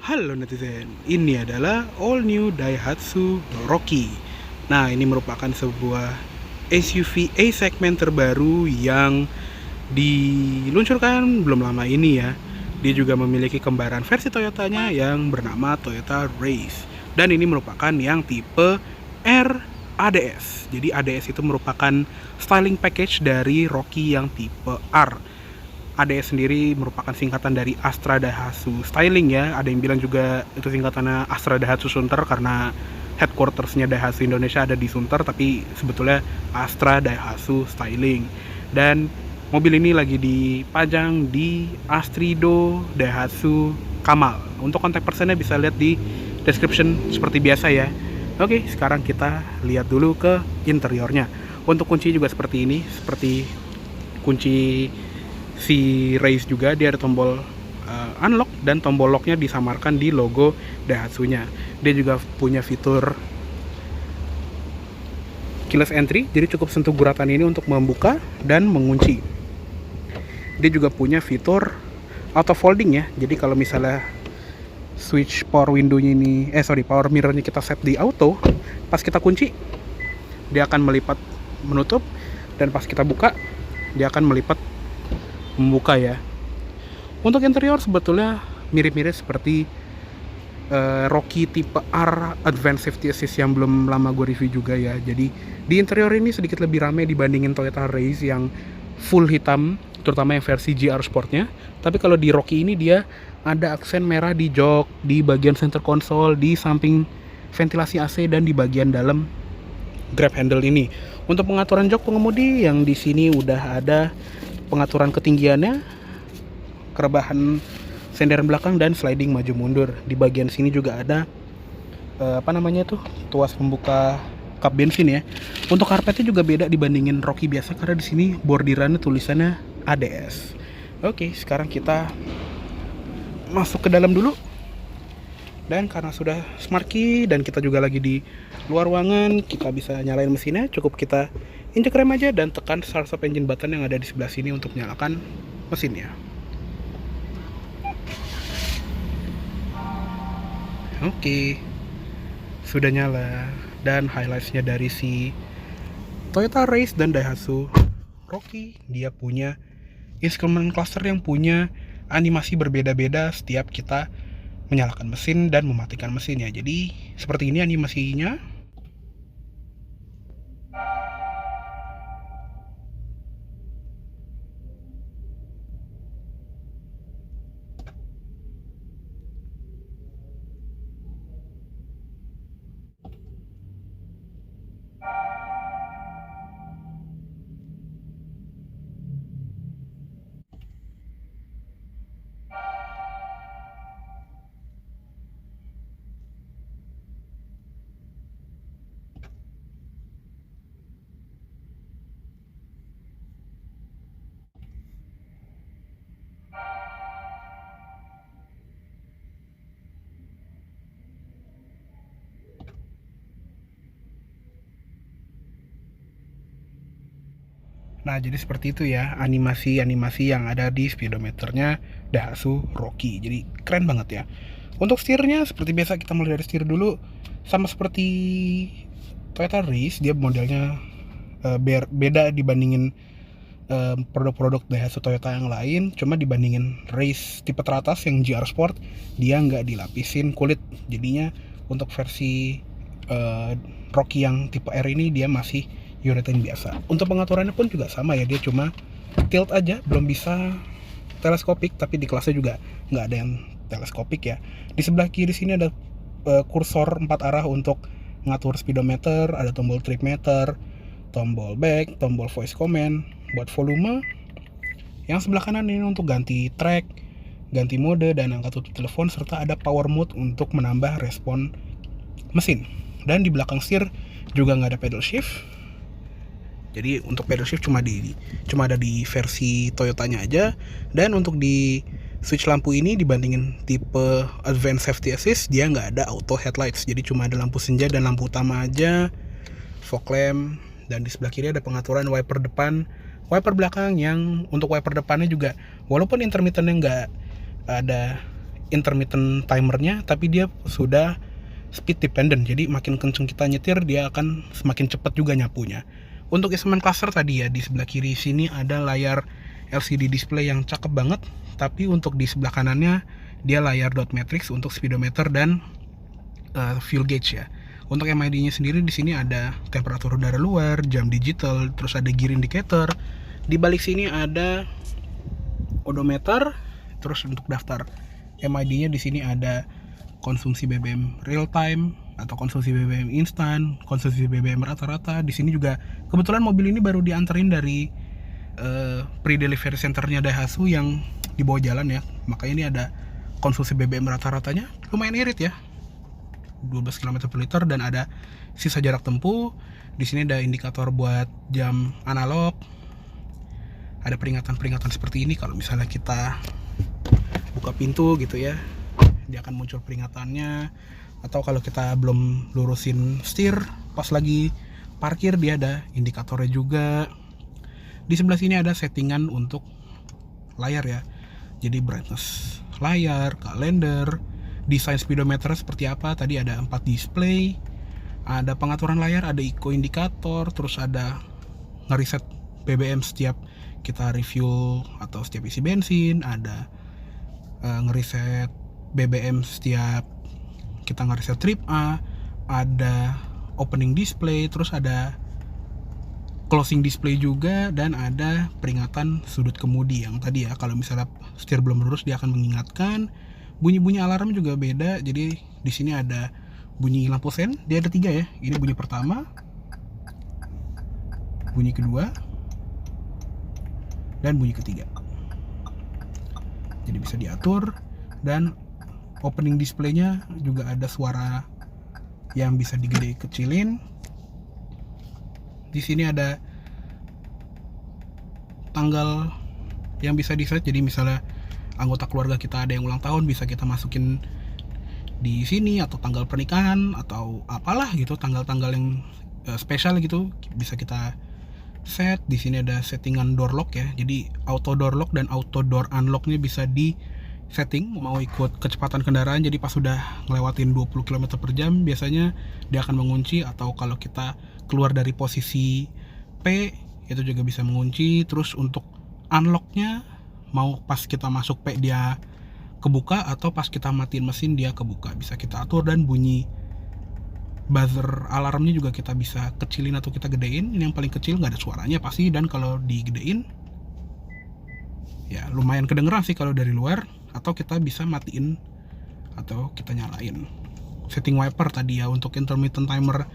Halo netizen, ini adalah all new Daihatsu Rocky. Nah, ini merupakan sebuah SUV A segmen terbaru yang diluncurkan belum lama ini ya. Dia juga memiliki kembaran versi Toyotanya yang bernama Toyota Race. Dan ini merupakan yang tipe R ADS. Jadi ADS itu merupakan styling package dari Rocky yang tipe R. ADS sendiri merupakan singkatan dari Astra Daihatsu Styling ya. Ada yang bilang juga itu singkatannya Astra Daihatsu Sunter karena headquartersnya Daihatsu Indonesia ada di Sunter, tapi sebetulnya Astra Daihatsu Styling. Dan mobil ini lagi dipajang di Astrido Daihatsu Kamal. Untuk kontak personnya bisa lihat di description seperti biasa ya. Oke, sekarang kita lihat dulu ke interiornya. Untuk kunci juga seperti ini, seperti kunci si Race juga, dia ada tombol unlock dan tombol locknya disamarkan di logo Daihatsu-nya. Dia juga punya fitur keyless entry, jadi cukup sentuh guratan ini untuk membuka dan mengunci. Dia juga punya fitur auto folding ya, jadi kalau misalnya switch power window-nya ini, power mirror-nya kita set di auto, pas kita kunci dia akan melipat menutup, dan pas kita buka dia akan melipat membuka ya. Untuk interior sebetulnya mirip-mirip seperti Rocky tipe R Advanced Safety Assist yang belum lama gue review juga ya. Jadi di interior ini sedikit lebih ramai dibandingin Toyota Race yang full hitam, terutama yang versi GR Sportnya. Tapi kalau di Rocky ini dia ada aksen merah di jok, di bagian center console, di samping ventilasi AC, dan di bagian dalam grab handle ini. Untuk pengaturan jok pengemudi yang di sini udah ada pengaturan ketinggiannya, kerebahan senderan belakang, dan sliding maju mundur. Di bagian sini juga ada tuas pembuka kap bensin ya. Untuk karpetnya juga beda dibandingin Rocky biasa karena di sini bordirannya tulisannya ADS. Oke, sekarang kita masuk ke dalam dulu. Dan karena sudah smart key dan kita juga lagi di luar ruangan, kita bisa nyalain mesinnya. Cukup kita injek rem aja dan tekan start stop engine button yang ada di sebelah sini untuk menyalakan mesinnya. Oke, sudah nyala. Dan highlightsnya dari si Toyota Race dan Daihatsu Rocky, dia punya instrument cluster yang punya animasi berbeda-beda setiap kita menyalakan mesin dan mematikan mesinnya. Jadi seperti ini animasinya. Nah, jadi seperti itu ya animasi-animasi yang ada di speedometernya Daihatsu Rocky. Jadi keren banget ya. Untuk setirnya seperti biasa kita mulai dari setir dulu. Sama seperti Toyota Race, dia modelnya beda dibandingin produk-produk Daihatsu Toyota yang lain. Cuma dibandingin Race tipe teratas yang GR Sport, dia nggak dilapisin kulit. Jadinya untuk versi Rocky yang tipe R ini dia masih urethane biasa. Untuk pengaturannya pun juga sama ya, dia cuma tilt aja, belum bisa teleskopik, tapi di kelasnya juga nggak ada yang teleskopik ya. Di sebelah kiri sini ada kursor 4 arah untuk ngatur speedometer, ada tombol trip meter, tombol back, tombol voice command buat volume. Yang sebelah kanan ini untuk ganti track, ganti mode, dan angkat tutup telepon, serta ada power mode untuk menambah respon mesin. Dan di belakang setir juga nggak ada pedal shift. Jadi untuk pedal shift cuma ada di versi Toyotanya aja. Dan untuk di switch lampu ini dibandingin tipe Advanced Safety Assist, dia nggak ada auto headlights. Jadi cuma ada lampu senja dan lampu utama aja, fog lamp. Dan di sebelah kiri ada pengaturan wiper depan, wiper belakang. Yang untuk wiper depannya juga walaupun intermittennya nggak ada intermittent timernya, tapi dia sudah speed dependent. Jadi makin kenceng kita nyetir, dia akan semakin cepat juga nyapunya. Untuk instrument cluster tadi ya, di sebelah kiri sini ada layar LCD display yang cakep banget, tapi untuk di sebelah kanannya dia layar dot matrix untuk speedometer dan fuel gauge ya. Untuk MID-nya sendiri di sini ada temperatur udara luar, jam digital, terus ada gear indicator. Di balik sini ada odometer, terus untuk daftar MID-nya di sini ada konsumsi BBM real time atau konsumsi BBM instan, konsumsi BBM rata-rata. Di sini juga kebetulan mobil ini baru dianterin dari pre-delivery centernya Daihatsu yang di bawah jalan ya. Makanya ini ada konsumsi BBM rata-ratanya lumayan irit ya, 12 km per liter, dan ada sisa jarak tempuh. Di sini ada indikator buat jam analog. Ada peringatan-peringatan seperti ini kalau misalnya kita buka pintu gitu ya, dia akan muncul peringatannya. Atau kalau kita belum lurusin setir pas lagi parkir, dia ada indikatornya juga. Di sebelah sini ada settingan untuk layar ya, jadi brightness layar, kalender, desain speedometer seperti apa. Tadi ada 4 display, ada pengaturan layar, ada eco indikator, terus ada ngereset BBM setiap kita refuel atau setiap isi bensin, ada ngereset BBM setiap kita ngereset trip A, ada opening display, terus ada closing display juga, dan ada peringatan sudut kemudi yang tadi ya, kalau misalnya setir belum lurus dia akan mengingatkan. Bunyi-bunyi alarm juga beda, jadi di sini ada bunyi lampu sen, dia ada 3 ya. Ini bunyi pertama, bunyi kedua, dan bunyi ketiga. Jadi bisa diatur, dan opening displaynya juga ada suara yang bisa digede kecilin. Di sini ada tanggal yang bisa di-set, jadi misalnya anggota keluarga kita ada yang ulang tahun, bisa kita masukin di sini, atau tanggal pernikahan atau apalah gitu, tanggal-tanggal yang spesial gitu bisa kita set. Di sini ada settingan door lock ya, jadi auto door lock dan auto door unlocknya bisa di setting mau ikut kecepatan kendaraan. Jadi pas sudah ngelewatin 20 km per jam biasanya dia akan mengunci, atau kalau kita keluar dari posisi P itu juga bisa mengunci. Terus untuk unlocknya mau pas kita masuk P dia kebuka, atau pas kita matiin mesin dia kebuka, bisa kita atur. Dan bunyi buzzer alarmnya juga kita bisa kecilin atau kita gedein. Ini yang paling kecil, nggak ada suaranya pasti, dan kalau digedein ya lumayan kedengeran sih kalau dari luar. Atau kita bisa matiin atau kita nyalain. Setting wiper tadi ya, untuk intermittent timer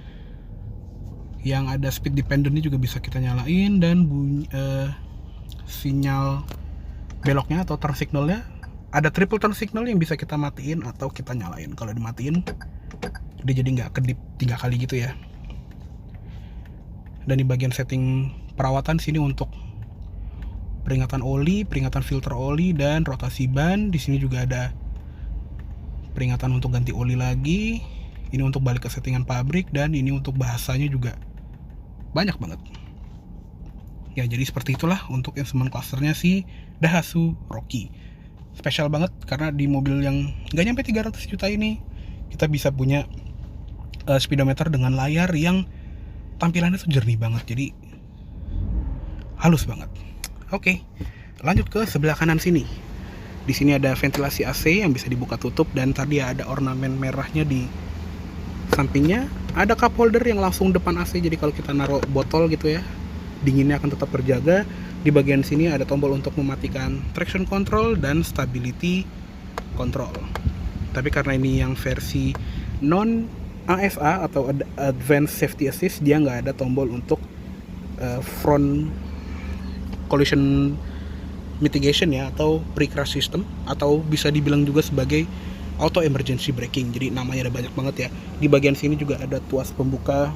yang ada speed dependent ini juga bisa kita nyalain. Dan bunyi, sinyal beloknya atau turn signalnya ada triple turn signal yang bisa kita matiin atau kita nyalain. Kalau dimatiin dia jadi nggak kedip 3 kali gitu ya. Dan di bagian setting perawatan sini untuk peringatan oli, peringatan filter oli, dan rotasi ban. Di sini juga ada peringatan untuk ganti oli lagi. Ini untuk balik ke settingan pabrik, dan ini untuk bahasanya juga banyak banget. Ya jadi seperti itulah untuk instrument clusternya si Daihatsu Rocky. Spesial banget karena di mobil yang nggak nyampe 300 juta ini kita bisa punya speedometer dengan layar yang tampilannya tuh jernih banget, jadi halus banget. Oke, lanjut ke sebelah kanan sini. Di sini ada ventilasi AC yang bisa dibuka tutup, dan tadi ada ornamen merahnya di sampingnya. Ada cup holder yang langsung depan AC, jadi kalau kita naruh botol gitu ya, dinginnya akan tetap terjaga. Di bagian sini ada tombol untuk mematikan traction control dan stability control. Tapi karena ini yang versi non ASA atau Advanced Safety Assist, dia nggak ada tombol untuk front collision mitigation ya, atau pre-crash system, atau bisa dibilang juga sebagai auto emergency braking. Jadi namanya ada banyak banget ya. Di bagian sini juga ada tuas pembuka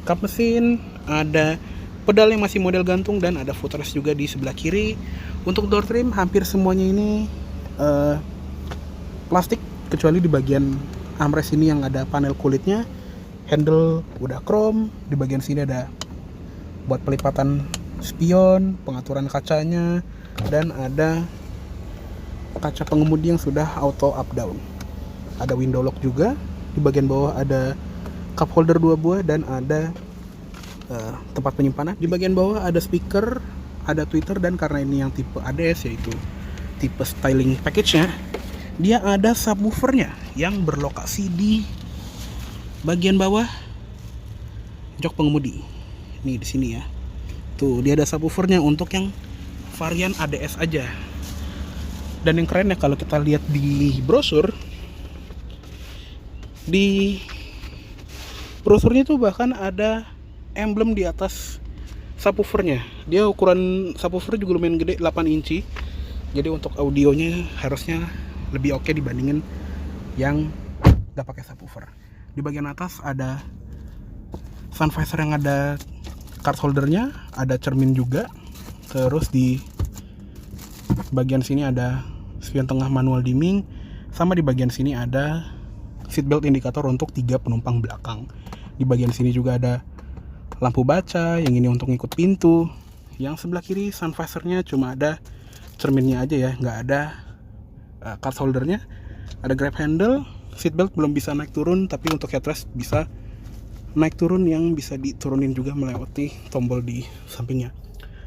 kap mesin, ada pedal yang masih model gantung, dan ada footrest juga di sebelah kiri. Untuk door trim hampir semuanya ini plastik, kecuali di bagian armrest ini yang ada panel kulitnya. Handle udah chrome. Di bagian sini ada buat pelipatan spion, pengaturan kacanya, dan ada kaca pengemudi yang sudah auto up down. Ada window lock juga. Di bagian bawah ada cup holder 2 buah dan ada tempat penyimpanan. Di bagian bawah ada speaker, ada tweeter, dan karena ini yang tipe ADS yaitu tipe styling package-nya, dia ada subwoofernya yang berlokasi di bagian bawah jok pengemudi. Nih di sini ya. Tuh, dia ada subwoofernya untuk yang varian ADS aja. Dan yang keren ya kalau kita lihat di brosurnya tuh bahkan ada emblem di atas subwoofernya. Dia ukuran subwoofer juga lumayan gede, 8 inci. Jadi untuk audionya harusnya lebih oke dibandingin yang gak pakai subwoofer. Di bagian atas ada sun visor yang ada card holdernya, ada cermin juga. Terus di bagian sini ada spion tengah manual dimming, sama di bagian sini ada seatbelt indikator untuk 3 penumpang belakang. Di bagian sini juga ada lampu baca, yang ini untuk ngikut pintu. Yang sebelah kiri sun visornya cuma ada cerminnya aja ya, nggak ada card holdernya. Ada grab handle, seatbelt belum bisa naik turun, tapi untuk headrest bisa naik turun yang bisa diturunin juga melewati tombol di sampingnya.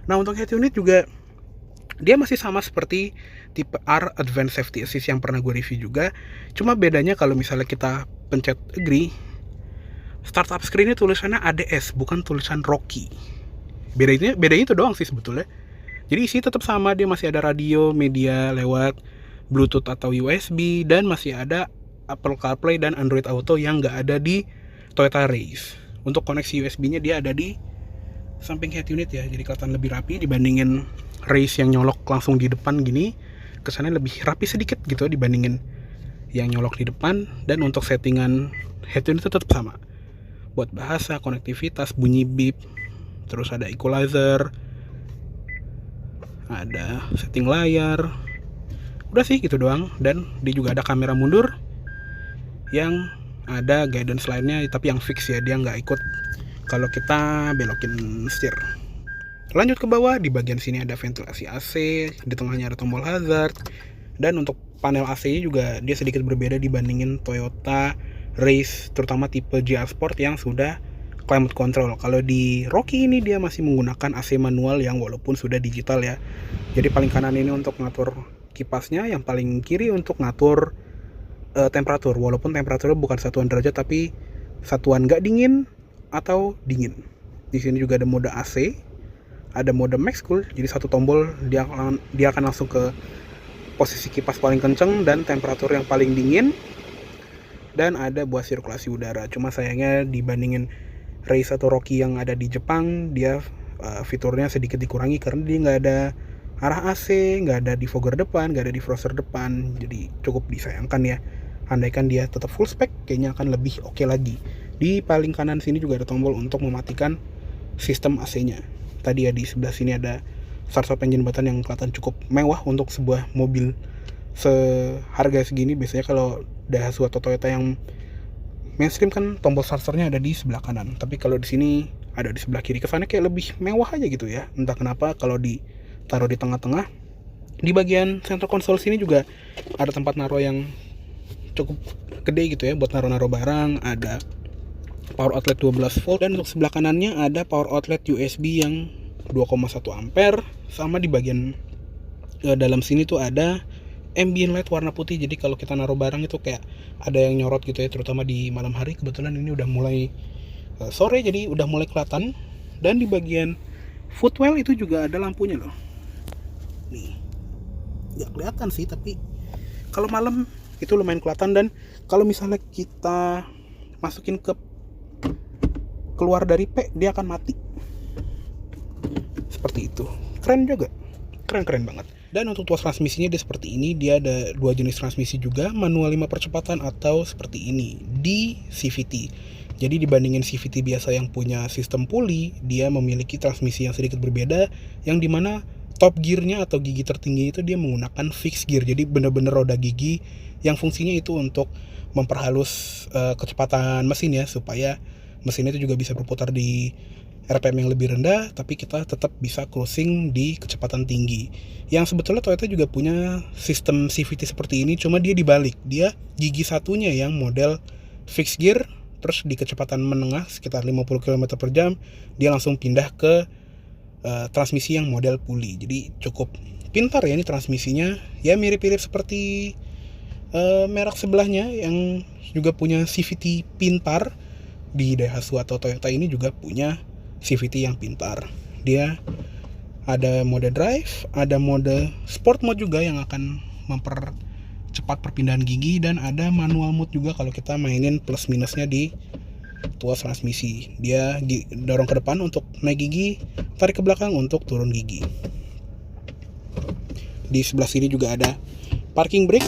Nah, untuk head unit juga dia masih sama seperti tipe R Advanced Safety Assist yang pernah gue review juga. Cuma bedanya kalau misalnya kita pencet agree, startup screen-nya tulisannya ADS, bukan tulisan Rocky. Bedanya itu doang sih sebetulnya. Jadi isi tetap sama, dia masih ada radio, media lewat Bluetooth atau USB, dan masih ada Apple CarPlay dan Android Auto yang nggak ada di Toyota Race. Untuk koneksi USB-nya dia ada di samping head unit ya, jadi kelihatan lebih rapi dibandingin Race yang nyolok langsung di depan gini. Kesannya lebih rapi sedikit gitu dibandingin yang nyolok di depan. Dan untuk settingan head unit itu tetap sama. Buat bahasa, konektivitas, bunyi beep, terus ada equalizer, ada setting layar. Udah sih gitu doang. Dan dia juga ada kamera mundur yang ada guidance lainnya, tapi yang fix ya, dia nggak ikut kalau kita belokin setir. Lanjut ke bawah, di bagian sini ada ventilasi AC, di tengahnya ada tombol hazard, dan untuk panel AC-nya juga dia sedikit berbeda dibandingin Toyota Race, terutama tipe GR Sport yang sudah climate control. Kalau di Rocky ini dia masih menggunakan AC manual yang walaupun sudah digital ya. Jadi paling kanan ini untuk ngatur kipasnya, yang paling kiri untuk ngatur temperatur, walaupun temperaturnya bukan satuan derajat tapi satuan nggak dingin atau dingin. Di sini juga ada mode AC, ada mode max cool, jadi satu tombol dia akan langsung ke posisi kipas paling kenceng dan temperatur yang paling dingin. Dan ada buat sirkulasi udara. Cuma sayangnya dibandingin Race atau Rocky yang ada di Jepang, dia fiturnya sedikit dikurangi karena dia nggak ada arah AC, nggak ada defogger depan, nggak ada defroster depan. Jadi cukup disayangkan ya. Andaikan dia tetap full spec, kayaknya akan lebih oke lagi. Di paling kanan sini juga ada tombol untuk mematikan sistem AC-nya. Tadi ya di sebelah sini ada start-stop engine button yang kelihatan cukup mewah untuk sebuah mobil seharga segini. Biasanya kalau Daihatsu atau Toyota yang mainstream kan tombol starternya ada di sebelah kanan, tapi kalau di sini ada di sebelah kiri. Kesannya kayak lebih mewah aja gitu ya. Entah kenapa kalau ditaruh di tengah-tengah. Di bagian center console sini juga ada tempat naruh yang cukup gede gitu ya, buat naruh barang. Ada power outlet 12 volt, dan untuk sebelah kanannya ada power outlet USB yang 2,1 ampere. Sama di bagian dalam sini tuh ada ambient light warna putih, jadi kalau kita naruh barang itu kayak ada yang nyorot gitu ya, terutama di malam hari. Kebetulan ini udah mulai sore, jadi udah mulai kelihatan. Dan di bagian footwell itu juga ada lampunya loh. Nih, nggak kelihatan sih, tapi kalau malam itu lumayan kelihatan. Dan kalau misalnya kita masukin keluar dari P, dia akan mati seperti itu. Keren juga, keren banget. Dan untuk tuas transmisinya dia seperti ini. Dia ada 2 jenis transmisi juga, manual 5 percepatan atau seperti ini di CVT. Jadi dibandingin CVT biasa yang punya sistem puli, dia memiliki transmisi yang sedikit berbeda, yang dimana top gearnya atau gigi tertinggi itu dia menggunakan fixed gear. Jadi bener-bener roda gigi yang fungsinya itu untuk memperhalus kecepatan mesin ya, supaya mesin itu juga bisa berputar di RPM yang lebih rendah, tapi kita tetap bisa cruising di kecepatan tinggi. Yang sebetulnya Toyota juga punya sistem CVT seperti ini, cuma dia dibalik. Dia gigi satunya yang model fixed gear, terus di kecepatan menengah sekitar 50 km per jam, dia langsung pindah ke transmisi yang model puli. Jadi cukup pintar ya ini transmisinya. Ya mirip-mirip seperti merek sebelahnya yang juga punya CVT pintar. Di Daihatsu atau Toyota ini juga punya CVT yang pintar. Dia ada mode drive, ada mode sport mode juga yang akan mempercepat perpindahan gigi, dan ada manual mode juga kalau kita mainin plus minusnya di tuas transmisi. Dia dorong ke depan untuk naik gigi, tarik ke belakang untuk turun gigi. Di sebelah sini juga ada parking brake,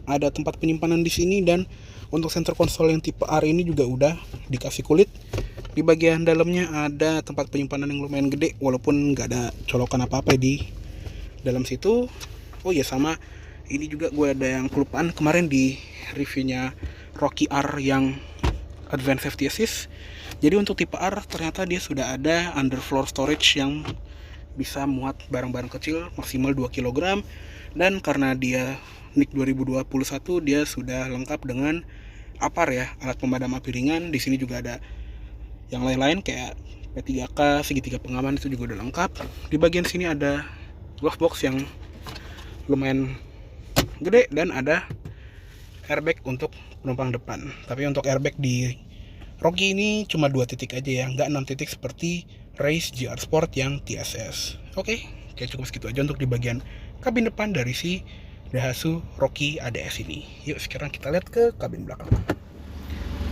ada tempat penyimpanan di sini, dan untuk center console yang tipe R ini juga udah dikasih kulit. Di bagian dalamnya ada tempat penyimpanan yang lumayan gede, walaupun nggak ada colokan apa-apa di dalam situ. Oh ya, sama ini juga gue ada yang kelupaan kemarin di reviewnya Rocky R yang Advanced Safety Assist. Jadi untuk tipe R ternyata dia sudah ada underfloor storage yang bisa muat barang-barang kecil maksimal 2 kg, dan karena dia NIK 2021 dia sudah lengkap dengan APAR ya, alat pemadam api ringan. Di sini juga ada yang lain-lain kayak P3K, segitiga pengaman, itu juga udah lengkap. Di bagian sini ada glove box yang lumayan gede, dan ada airbag untuk penumpang depan. Tapi untuk airbag di Rocky ini cuma 2 titik aja ya, nggak 6 titik seperti Race GR Sport yang TSS. Oke, cukup segitu aja untuk di bagian kabin depan dari si Daihatsu Rocky ADS ini. Yuk sekarang kita lihat ke kabin belakang.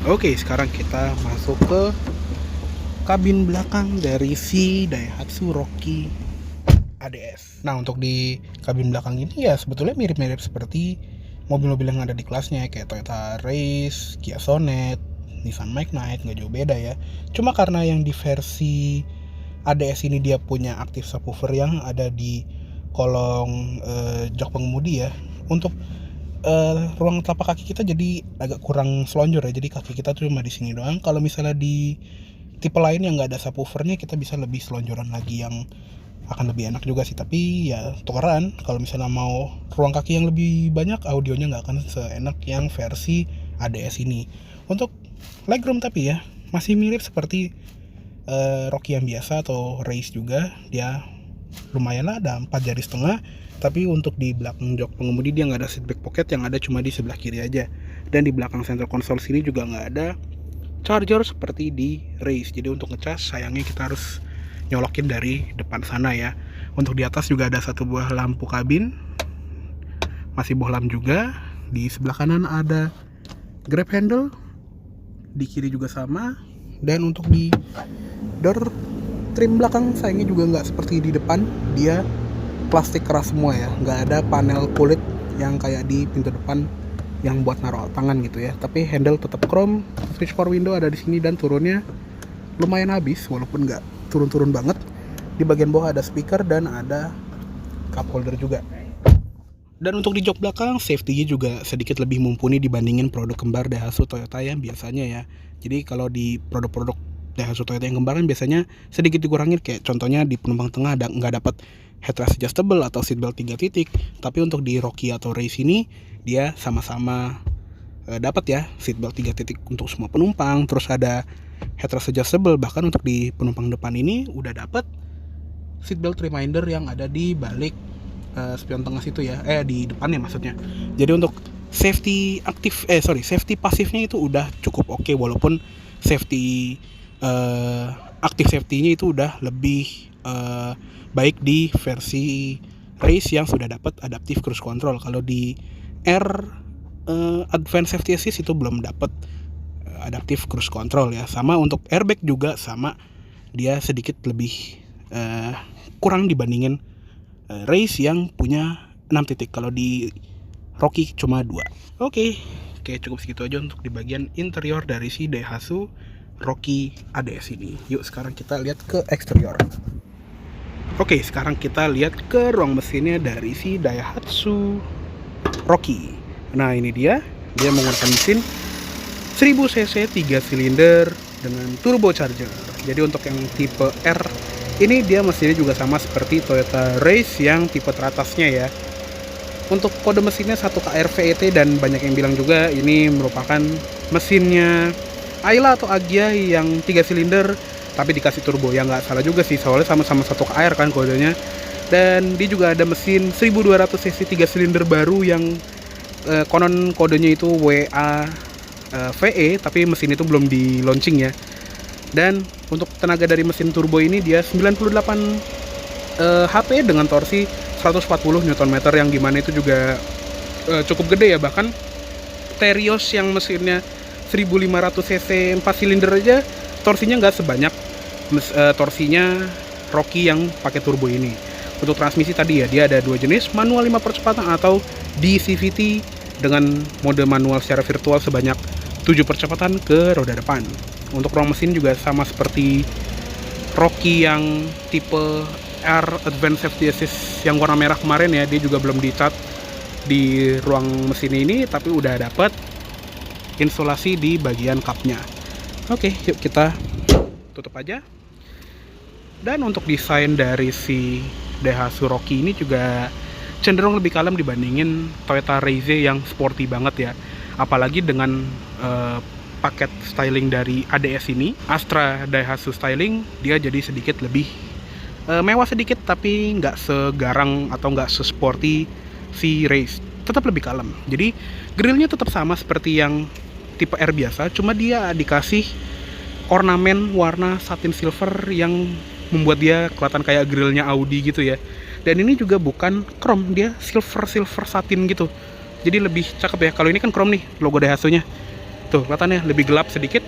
Oke, sekarang kita masuk ke kabin belakang dari si Daihatsu Rocky ADS. Nah, untuk di kabin belakang ini ya sebetulnya mirip-mirip seperti mobil-mobil yang ada di kelasnya, kayak Toyota Race, Kia Sonet, Nissan Magnite, nggak jauh beda ya. Cuma karena yang di versi ADS ini dia punya active subwoofer yang ada di kolong jok pengemudi ya. Untuk ruang telapak kaki kita jadi agak kurang selonjor ya. Jadi kaki kita tuh cuma di sini doang. Kalau misalnya di tipe lain yang nggak ada subwoofernya, kita bisa lebih selonjoran lagi, yang akan lebih enak juga sih. Tapi ya tukeran, kalau misalnya mau ruang kaki yang lebih banyak, audionya nggak akan seenak yang versi ADS ini. Untuk legroom tapi ya masih mirip seperti Rocky yang biasa atau Race juga. Dia lumayan lah, ada 4 jari setengah. Tapi untuk di belakang jok pengemudi dia nggak ada seat back pocket, yang ada cuma di sebelah kiri aja. Dan di belakang center console sini juga nggak ada charger seperti di Race. Jadi untuk ngecas sayangnya kita harus nyolokin dari depan sana ya. Untuk di atas juga ada satu buah lampu kabin, masih bohlam juga. Di sebelah kanan ada grab handle, di kiri juga sama. Dan untuk di door trim belakang sayangnya juga nggak seperti di depan, dia plastik keras semua ya, nggak ada panel kulit yang kayak di pintu depan yang buat naruh tangan gitu ya. Tapi handle tetap chrome, switch power window ada di sini, dan turunnya lumayan habis walaupun nggak turun-turun banget. Di bagian bawah ada speaker dan ada cup holder juga. Dan untuk di jok belakang, safety-nya juga sedikit lebih mumpuni dibandingin produk kembar Daihatsu Toyota yang biasanya ya. Jadi kalau di produk-produk Daihatsu Toyota yang kembar kan biasanya sedikit dikurangin, kayak contohnya di penumpang tengah nggak dapat headrest adjustable atau seatbelt 3 titik. Tapi untuk di Rocky atau Race ini dia sama-sama dapat ya seatbelt 3 titik untuk semua penumpang. Terus ada headrest adjustable, bahkan untuk di penumpang depan ini udah dapat seatbelt reminder yang ada di balik spion tengah situ ya, di depannya maksudnya. Jadi untuk safety pasifnya itu udah cukup oke, walaupun safety active safety-nya itu udah lebih baik di versi Race yang sudah dapat adaptive cruise control. Kalau di R Advanced Safety Assist itu belum dapat adaptive cruise control ya. Sama untuk airbag juga sama, dia sedikit lebih kurang dibandingin Race yang punya 6 titik. Kalau di Rocky cuma 2. Oke, cukup segitu aja untuk di bagian interior dari si Daihatsu Rocky ADS ini. Yuk sekarang kita lihat ke eksterior. Oke, sekarang kita lihat ke ruang mesinnya dari si Daihatsu Rocky. Nah ini dia menggunakan mesin 1000 cc 3 silinder dengan turbocharger. Jadi untuk yang tipe R ini dia mesinnya juga sama seperti Toyota Race yang tipe teratasnya ya. Untuk kode mesinnya 1KR VET dan banyak yang bilang juga ini merupakan mesinnya Ayla atau Agya yang 3 silinder tapi dikasih turbo. Ya nggak salah juga sih, soalnya sama-sama 1KR kan kodenya. Dan dia juga ada mesin 1200 cc 3 silinder baru yang konon kodenya itu WA VE, tapi mesin itu belum di launching ya. Dan untuk tenaga dari mesin turbo ini dia 98 HP dengan torsi 140 Nm, yang dimana itu juga cukup gede ya. Bahkan Terios yang mesinnya 1500 cc 4 silinder aja torsinya nggak sebanyak torsinya Rocky yang pakai turbo ini. Untuk transmisi tadi ya, dia ada dua jenis, manual 5 percepatan atau DCVT dengan mode manual secara virtual sebanyak 7 percepatan ke roda depan. Untuk ruang mesin juga sama seperti Rocky yang tipe R Advanced Safety Assist yang warna merah kemarin ya, dia juga belum dicat di ruang mesin ini, tapi udah dapat insulasi di bagian cupnya. Oke, yuk kita tutup aja. Dan untuk desain dari si Daihatsu Rocky ini juga cenderung lebih kalem dibandingin Toyota Raze yang sporty banget ya. Apalagi dengan paket styling dari ADS ini, Astra Daihatsu Styling, dia jadi sedikit lebih mewah sedikit, tapi nggak segarang atau nggak sesporty si Race. Tetap lebih kalem. Jadi grillnya tetap sama seperti yang tipe R biasa, cuma dia dikasih ornamen warna satin silver yang membuat dia kelihatan kayak grillnya Audi gitu ya. Dan ini juga bukan chrome, dia silver satin gitu. Jadi lebih cakep ya. Kalau ini kan chrome nih logo Daihatsu-nya. Tuh, kelihatannya lebih gelap sedikit.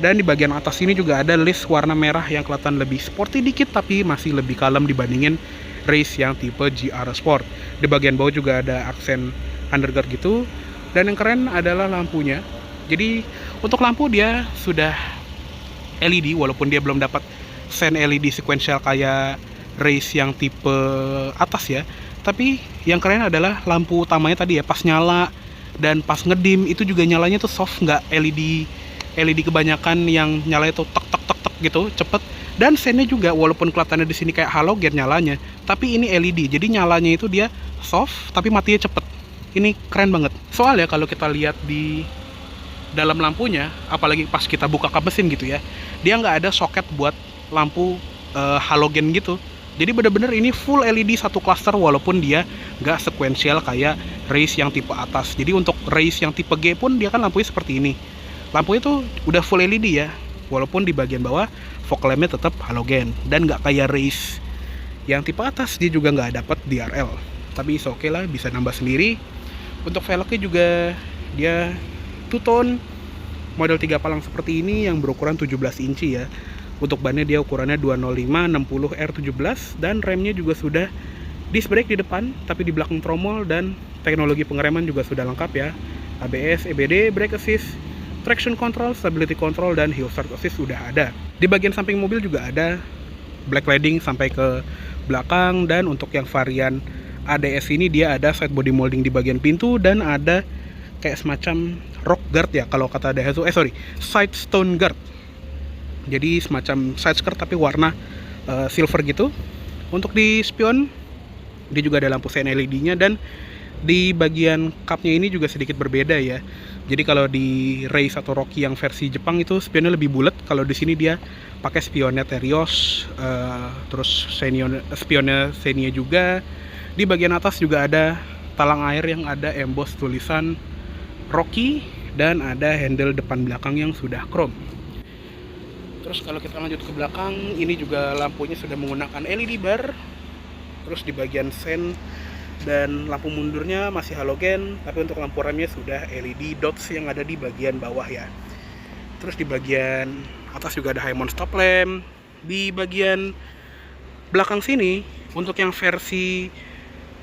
Dan di bagian atas ini juga ada list warna merah yang kelihatan lebih sporty dikit, tapi masih lebih kalem dibandingin Race yang tipe GR Sport. Di bagian bawah juga ada aksen underguard gitu. Dan yang keren adalah lampunya. Jadi untuk lampu dia sudah LED, walaupun dia belum dapat sen LED sequential kayak Race yang tipe atas ya. Tapi yang keren adalah lampu utamanya tadi ya, pas nyala dan pas ngedim itu juga nyalanya tuh soft, nggak LED kebanyakan yang nyala itu tek tek tek tek gitu cepet. Dan sennya juga walaupun kelihatannya di sini kayak halogen nyalanya, tapi ini LED, jadi nyalanya itu dia soft tapi matinya cepet. Ini keren banget. Soalnya kalau kita lihat di dalam lampunya, apalagi pas kita buka kap mesin gitu ya, dia nggak ada soket buat lampu halogen gitu. Jadi bener-bener ini full LED satu cluster, walaupun dia nggak sequential kayak Race yang tipe atas. Jadi untuk Race yang tipe G pun dia kan lampunya seperti ini. Lampunya tuh udah full LED ya, walaupun di bagian bawah fog lampnya tetap halogen. Dan nggak kayak Race yang tipe atas, dia juga nggak dapat DRL. Tapi oke lah, bisa nambah sendiri. Untuk velgnya juga dia two-tone model 3 palang seperti ini yang berukuran 17 inci ya. Untuk bannya dia ukurannya 205 60 R17 dan remnya juga sudah disc brake di depan, tapi di belakang tromol, dan teknologi pengereman juga sudah lengkap ya. ABS, EBD, brake assist, traction control, stability control, dan hill start assist sudah ada. Di bagian samping mobil juga ada black cladding sampai ke belakang, dan untuk yang varian ADS ini dia ada side body molding di bagian pintu dan ada kayak semacam rock guard ya kalau kata Daihatsu, side stone guard. Jadi semacam side skirt tapi warna silver gitu. Untuk di spion dia juga ada lampu sen LED-nya, dan di bagian cupnya ini juga sedikit berbeda ya. Jadi kalau di Race atau Rocky yang versi Jepang itu spionnya lebih bulat, kalau di sini dia pakai spionnya Terios, terus spionnya Xenia juga. Di bagian atas juga ada talang air yang ada emboss tulisan Rocky, dan ada handle depan belakang yang sudah chrome. Terus kalau kita lanjut ke belakang, ini juga lampunya sudah menggunakan LED bar. Terus di bagian sen dan lampu mundurnya masih halogen, tapi untuk lampu remnya sudah LED dots yang ada di bagian bawah ya. Terus di bagian atas juga ada high mount stop lamp. Di bagian belakang sini, untuk yang versi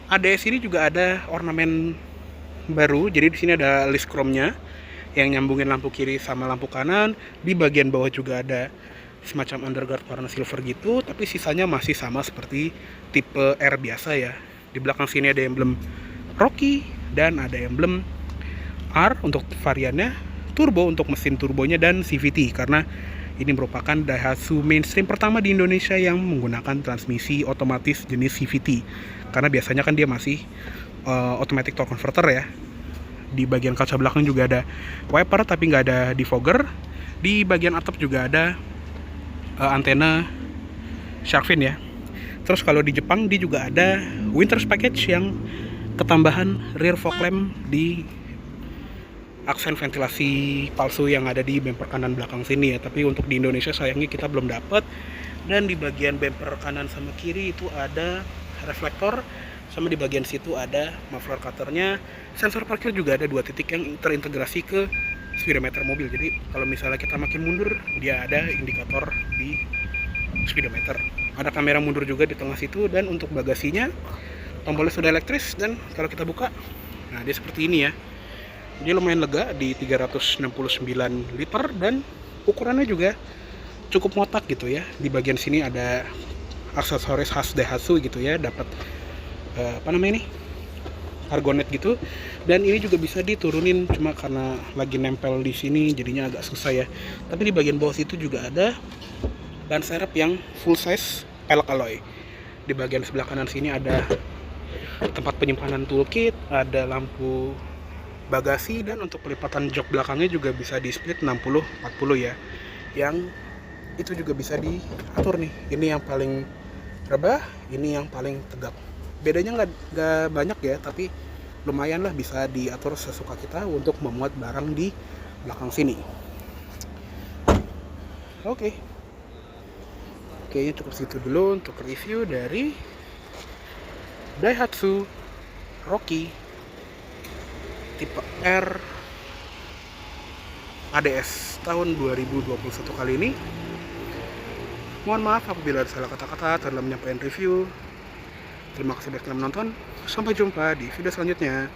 ADS ini juga ada ornamen baru. Jadi di sini ada list chrome-nya yang nyambungin lampu kiri sama lampu kanan. Di bagian bawah juga ada semacam underguard warna silver gitu, tapi sisanya masih sama seperti tipe R biasa ya. Di belakang sini ada emblem Rocky dan ada emblem R untuk variannya, turbo untuk mesin turbonya, dan CVT karena Ini merupakan Daihatsu mainstream pertama di Indonesia yang menggunakan transmisi otomatis jenis CVT. Karena biasanya kan dia masih automatic torque converter ya. Di bagian kaca belakang juga ada wiper tapi nggak ada defogger. Di bagian atap juga ada antena shark fin ya. Terus kalau di Jepang dia juga ada winter package yang ketambahan rear fog lamp di aksen ventilasi palsu yang ada di bumper kanan belakang sini ya. Tapi untuk di Indonesia sayangnya kita belum dapat. Dan di bagian bumper kanan sama kiri itu ada reflektor, sama di bagian situ ada muffler cutternya. Sensor parkir juga ada 2 titik yang terintegrasi ke speedometer mobil. Jadi kalau misalnya kita makin mundur, dia ada indikator di speedometer. Ada kamera mundur juga di tengah situ. Dan untuk bagasinya, tombolnya sudah elektris. Dan kalau kita buka, nah dia seperti ini ya. Dia lumayan lega di 369 liter dan ukurannya juga cukup ngotak gitu ya. Di bagian sini ada aksesoris khas Daihatsu gitu ya, dapat apa namanya ini, argonet gitu. Dan ini juga bisa diturunin, cuma karena lagi nempel di sini jadinya agak susah ya. Tapi di bagian bawah situ juga ada ban serep yang full size pelek alloy. Di bagian sebelah kanan sini ada tempat penyimpanan toolkit, ada lampu bagasi, dan untuk pelipatan jok belakangnya juga bisa di split 60-40 ya. Yang itu juga bisa diatur nih. Ini yang paling rebah, ini yang paling tegap. Bedanya nggak banyak ya, tapi lumayan lah, bisa diatur sesuka kita untuk memuat barang di belakang sini. Oke, kayaknya cukup segitu dulu untuk review dari Daihatsu Rocky tipe R ADS tahun 2021 kali ini. Mohon maaf apabila ada salah kata-kata dalam menyampaikan review. Terima kasih sudah menonton. Sampai jumpa di video selanjutnya.